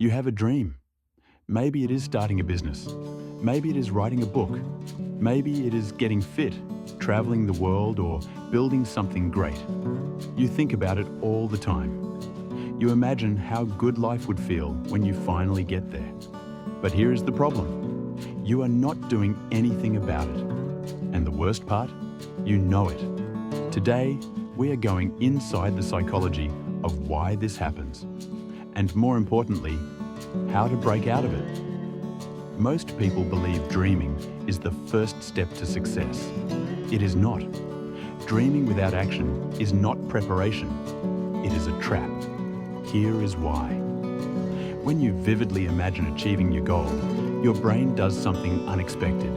You have a dream. Maybe it is starting a business. Maybe it is writing a book. Maybe it is getting fit, traveling the world, or building something great. You think about it all the time. You imagine how good life would feel when you finally get there. But here is the problem. You are not doing anything about it. And the worst part? You know it. Today, we are going inside the psychology of why this happens. And more importantly, how to break out of it. Most people believe dreaming is the first step to success. It is not. Dreaming without action is not preparation. It is a trap. Here is why. When you vividly imagine achieving your goal, your brain does something unexpected.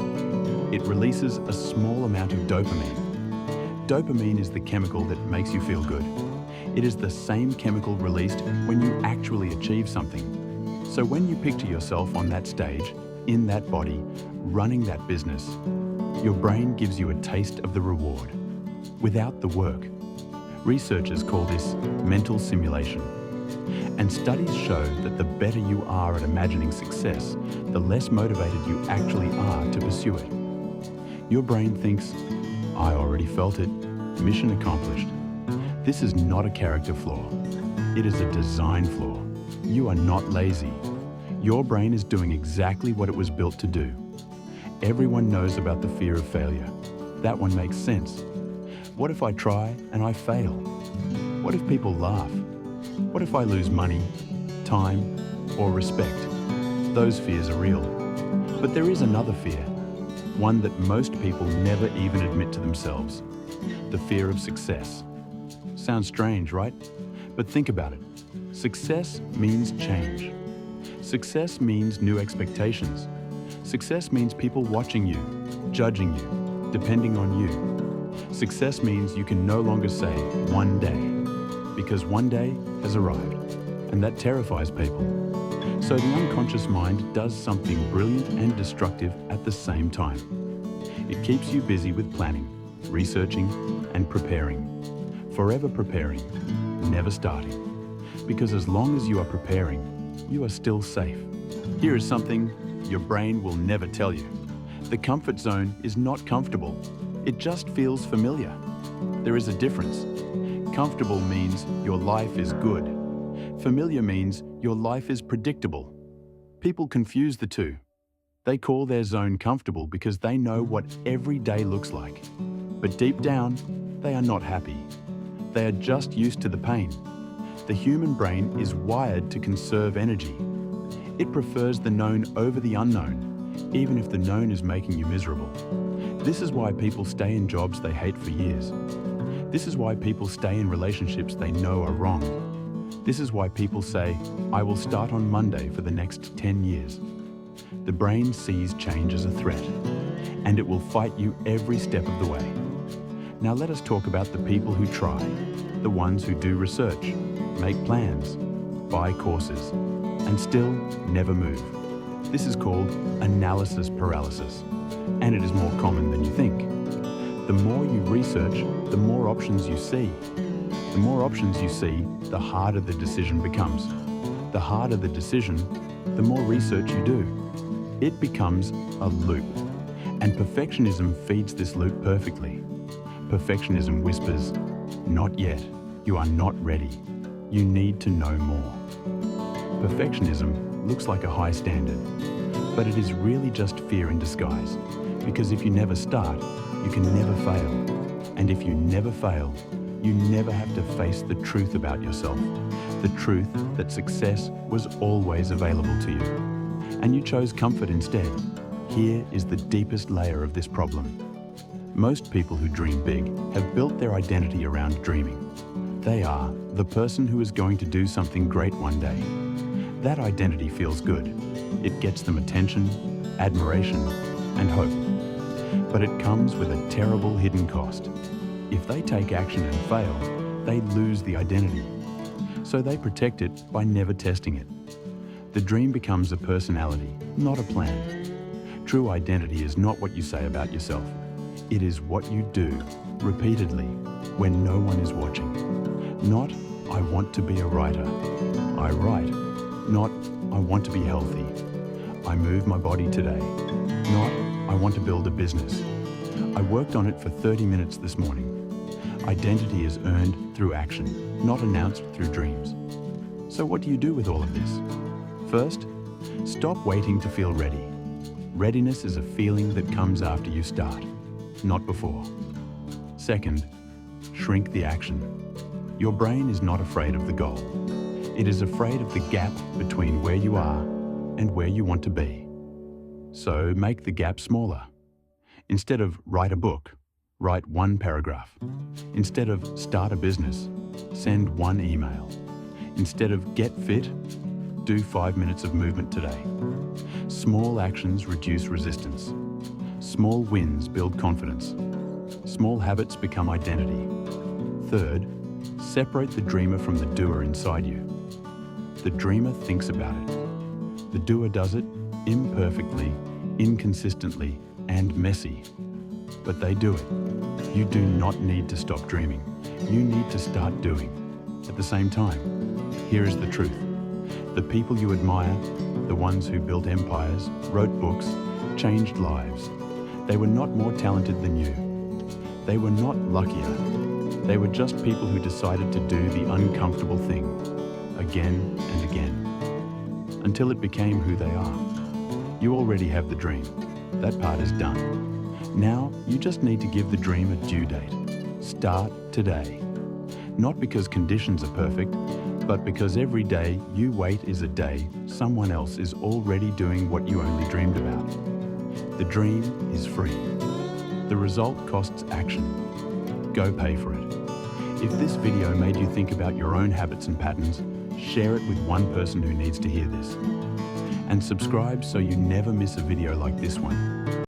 It releases a small amount of dopamine. Dopamine is the chemical that makes you feel good. It is the same chemical released when you actually achieve something. So when you picture yourself on that stage, in that body, running that business, your brain gives you a taste of the reward, without the work. Researchers call this mental simulation. And studies show that the better you are at imagining success, the less motivated you actually are to pursue it. Your brain thinks, I already felt it, mission accomplished. This is not a character flaw. It is a design flaw. You are not lazy. Your brain is doing exactly what it was built to do. Everyone knows about the fear of failure. That one makes sense. What if I try and I fail? What if people laugh? What if I lose money, time, or respect? Those fears are real. But there is another fear, one that most people never even admit to themselves. The fear of success. Sounds strange, right? But think about it. Success means change. Success means new expectations. Success means people watching you, judging you, depending on you. Success means you can no longer say one day, because one day has arrived, and that terrifies people. So the unconscious mind does something brilliant and destructive at the same time. It keeps you busy with planning, researching, and preparing. Forever preparing, never starting. Because as long as you are preparing, you are still safe. Here is something your brain will never tell you. The comfort zone is not comfortable. It just feels familiar. There is a difference. Comfortable means your life is good. Familiar means your life is predictable. People confuse the two. They call their zone comfortable because they know what every day looks like. But deep down, they are not happy. They are just used to the pain. The human brain is wired to conserve energy. It prefers the known over the unknown, even if the known is making you miserable. This is why people stay in jobs they hate for years. This is why people stay in relationships they know are wrong. This is why people say, I will start on Monday for the next 10 years. The brain sees change as a threat, and it will fight you every step of the way. Now let us talk about the people who try, the ones who do research, make plans, buy courses, and still never move. This is called analysis paralysis, and it is more common than you think. The more you research, the more options you see. The more options you see, the harder the decision becomes. The harder the decision, the more research you do. It becomes a loop, and perfectionism feeds this loop perfectly. Perfectionism whispers, not yet, you are not ready. You need to know more. Perfectionism looks like a high standard, but it is really just fear in disguise. Because if you never start, you can never fail. And if you never fail, you never have to face the truth about yourself. The truth that success was always available to you. And you chose comfort instead. Here is the deepest layer of this problem. Most people who dream big have built their identity around dreaming. They are the person who is going to do something great one day. That identity feels good. It gets them attention, admiration, and hope. But it comes with a terrible hidden cost. If they take action and fail, they lose the identity. So they protect it by never testing it. The dream becomes a personality, not a plan. True identity is not what you say about yourself. It is what you do, repeatedly, when no one is watching. Not, I want to be a writer. I write. Not, I want to be healthy. I move my body today. Not, I want to build a business. I worked on it for 30 minutes this morning. Identity is earned through action, not announced through dreams. So what do you do with all of this? First, stop waiting to feel ready. Readiness is a feeling that comes after you start, not before. Second, shrink the action. Your brain is not afraid of the goal. It is afraid of the gap between where you are and where you want to be. So make the gap smaller. Instead of write a book, write one paragraph. Instead of start a business, send one email. Instead of get fit, do 5 minutes of movement today. Small actions reduce resistance. Small wins build confidence. Small habits become identity. Third, separate the dreamer from the doer inside you. The dreamer thinks about it. The doer does it imperfectly, inconsistently, and messy. But they do it. You do not need to stop dreaming. You need to start doing. At the same time, here is the truth. The people you admire, the ones who built empires, wrote books, changed lives, they were not more talented than you. They were not luckier. They were just people who decided to do the uncomfortable thing again and again until it became who they are. You already have the dream. That part is done. Now you just need to give the dream a due date. Start today. Not because conditions are perfect, but because every day you wait is a day someone else is already doing what you only dreamed about. The dream is free. The result costs action. Go pay for it. If this video made you think about your own habits and patterns, share it with one person who needs to hear this. And subscribe so you never miss a video like this one.